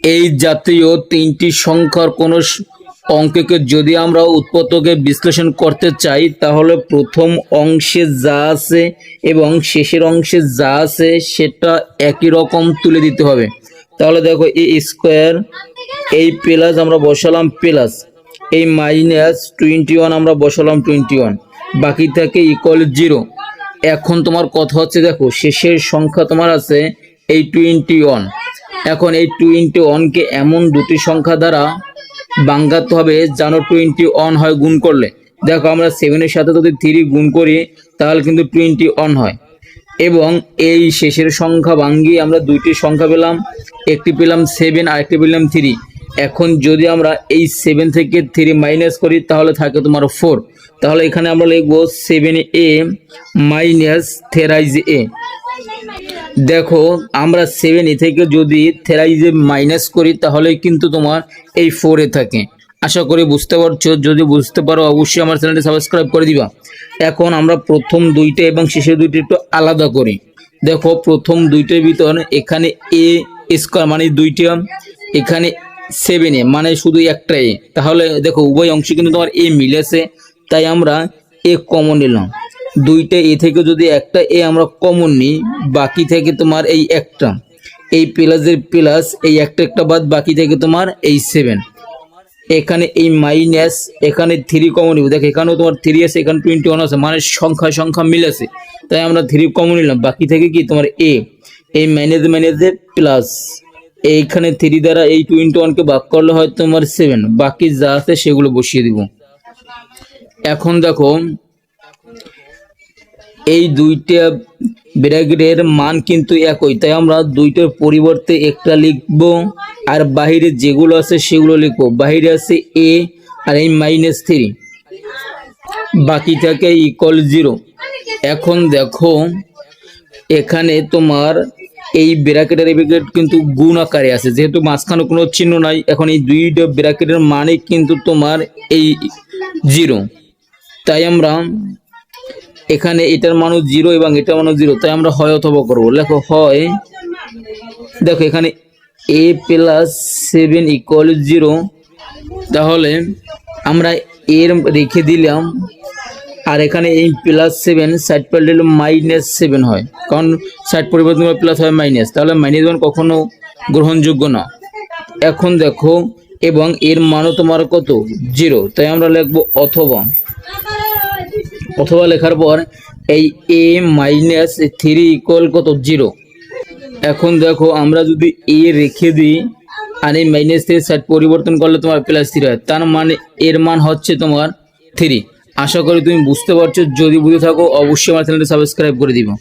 এই জাতীয় তিনটি সংখ্যার কোনো অঙ্ককে যদি আমরা উৎপত্তিকে বিশ্লেষণ করতে চাই তাহলে প্রথম অংশে যা আছে এবং শেষের অংশে যা আছে সেটা একই রকম তুলে দিতে হবে। তাহলে দেখো এ স্কোয়ার, এই প্লাস আমরা বসালাম প্লাস, এই মাইনাস 21 আমরা বসালাম 21, বাকি থাকে ইকুয়াল 0। এখন তোমার কথা হচ্ছে দেখো শেষের সংখ্যা তোমার আছে এই 21। এখন এই 21কে এমন দুটি সংখ্যা দ্বারা ভাঙাতে হবে যেন 21 হয় গুণ করলে। দেখো আমরা 7-এর সাথে যদি 3 গুণ করি তাহলে কিন্তু 21 হয়। এবং এই শেষের সংখ্যা ভাঙিয়ে আমরা দুইটি সংখ্যা পেলাম, একটি পেলাম 7 আর একটি পেলাম 3। এখন যদি আমরা এই 7 থেকে 3 মাইনাস করি তাহলে থাকে তোমার 4। তাহলে এখানে আমরা লিখবো 7a মাইনাস 3a। দেখো আমরা 7a থেকে যদি 3a মাইনাস করি তাহলে কিন্তু তোমার এই 4a থাকে। আশা করি বুঝতে পারছো, যদি বুঝতে পারো অবশ্যই আমার চ্যানেলটি সাবস্ক্রাইব করে দিবা। এখন আমরা প্রথম দুইটা এবং শেষের দুইটা একটু আলাদা করি। দেখো প্রথম দুইটার ভিতর এখানে এ স্কোয়ার মানে দুইটা, এখানে 7a মানে শুধু একটা এ, তাহলে দেখো উভয় অংশে কিন্তু তোমার এ মিলেছে, তাই আমরা এ কমন নিলাম। দুইটা এ থেকে যদি একটা এ আমরা কমন নিই বাকি থেকে তোমার এই একটা, এই প্লাসের প্লাস এই একটা বাদ বাকি থেকে তোমার এই 7। এখানে এই মাইনাস, এখানে 3 কমন নিব। দেখো এখানেও তোমার 3 আছে, এখানে 21 আছে, মানে সংখ্যা মিলেছে, তাই আমরা 3 কমন নিলাম। বাকি থেকে কি তোমার এ, এই মাইনাসে প্লাস, এইখানে 3 দ্বারা এই 21কে ভাগ করলে হয় তোমার 7, বাকি যা আছে সেগুলো বসিয়ে দিব। এখন দেখো এই দুইটা ব্র্যাকেটের মান কিন্তু একই, তাই আমরা দুইটার পরিবর্তে একটা লিখব আর বাহিরে যেগুলো আছে সেগুলো লিখবো। বাহিরে আছে এ আর এই -3, বাকি থাকে ইকুয়াল 0। এখন দেখো এখানে তোমার এই ব্র্যাকেটের ব্র্যাকেট কিন্তু গুণ আকারে আছে, যেহেতু মাঝখানে কোনো চিহ্ন নাই। এখন এই দুইটা ব্র্যাকেটের মানে কিন্তু তোমার এই 0, তাই আমরা এখানে এটার মানও 0 এবং এটার মানও 0, তাই আমরা হয় অথবা করবো। লেখো হয়, দেখো এখানে a প্লাস 7 ইকুয়াল 0, তাহলে আমরা এর রেখে দিলাম আর এখানে এই প্লাস 7 সাইড পাল্টে -7 হয়, কারণ সাইড পরিবর্তন প্লাস হয় মাইনাস, তাহলে -1 কখনো গ্রহণযোগ্য না। এখন দেখো এবং এর মানও তোমার কত 0, তাই আমরা লিখবো অথবা। অথবা লেখার পর এই a -3 ইকুয়াল কত 0। এখন দেখো আমরা যদি a রেখে দিই আর এই -3 সাইড পরিবর্তন করলে তোমার +3 হয়, তার মানে এর মান হচ্ছে তোমার 3। আশা করি তুমি বুঝতে পারছো, যদি বুঝে থাকো অবশ্যই আমার চ্যানেলটি সাবস্ক্রাইব করে দিবা।